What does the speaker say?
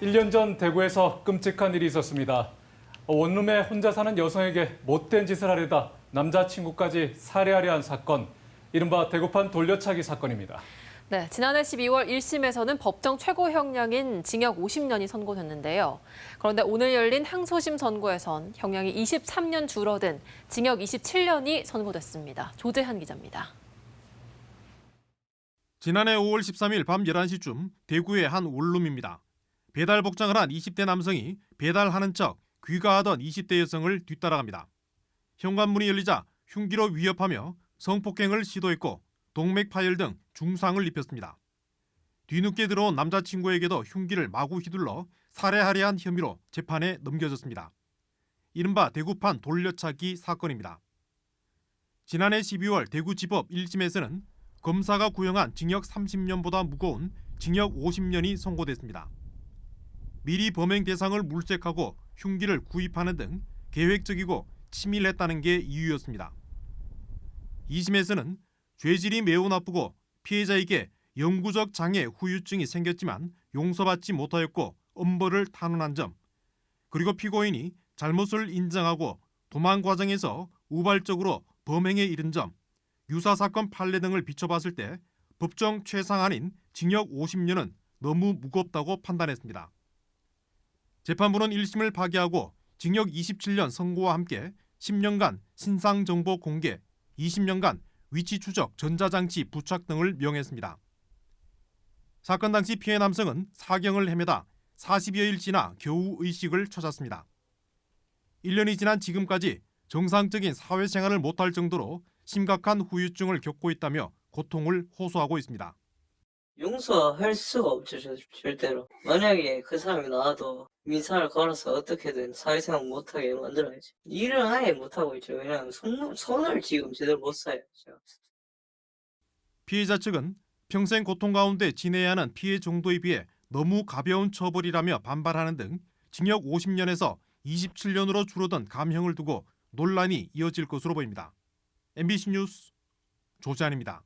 1년 전 대구에서 끔찍한 일이 있었습니다. 원룸에 혼자 사는 여성에게 못된 짓을 하려다 남자친구까지 살해하려 한 사건, 이른바 대구판 돌려차기 사건입니다. 네, 지난해 12월 1심에서는 법정 최고형량인 징역 50년이 선고됐는데요. 그런데 오늘 열린 항소심 선고에선 형량이 23년 줄어든 징역 27년이 선고됐습니다. 조재한 기자입니다. 지난해 5월 13일 밤 11시쯤 대구의 한 원룸입니다. 배달 복장을 한 20대 남성이 배달하는 척 귀가하던 20대 여성을 뒤따라갑니다. 현관문이 열리자 흉기로 위협하며 성폭행을 시도했고 동맥 파열 등 중상을 입혔습니다. 뒤늦게 들어온 남자친구에게도 흉기를 마구 휘둘러 살해하려 한 혐의로 재판에 넘겨졌습니다. 이른바 대구판 돌려차기 사건입니다. 지난해 12월 대구지법 1심에서는 검사가 구형한 징역 30년보다 무거운 징역 50년이 선고됐습니다. 미리 범행 대상을 물색하고 흉기를 구입하는 등 계획적이고 치밀했다는 게 이유였습니다. 2심에서는 죄질이 매우 나쁘고 피해자에게 영구적 장애 후유증이 생겼지만 용서받지 못하였고 엄벌을 탄원한 점, 그리고 피고인이 잘못을 인정하고 도망 과정에서 우발적으로 범행에 이른 점, 유사사건 판례 등을 비춰봤을 때 법정 최상한인 징역 50년은 너무 무겁다고 판단했습니다. 재판부는 1심을 파기하고 징역 27년 선고와 함께 10년간 신상정보 공개, 20년간 위치 추적, 전자장치 부착 등을 명했습니다. 사건 당시 피해 남성은 사경을 헤매다 40여일 지나 겨우 의식을 찾았습니다. 1년이 지난 지금까지 정상적인 사회생활을 못할 정도로 심각한 후유증을 겪고 있다며 고통을 호소하고 있습니다. 용서할 수가 없죠, 절대로. 만약에 그 사람이 나와도 민사를 걸어서 어떻게든 사회생활 못하게 만들어야지. 일은 아예 못하고 있죠. 왜냐하면 손을 지금 제대로 못 써요. 제가. 피해자 측은 평생 고통 가운데 지내야 하는 피해 정도에 비해 너무 가벼운 처벌이라며 반발하는 등 징역 50년에서 27년으로 줄어든 감형을 두고 논란이 이어질 것으로 보입니다. MBC 뉴스 조재한입니다.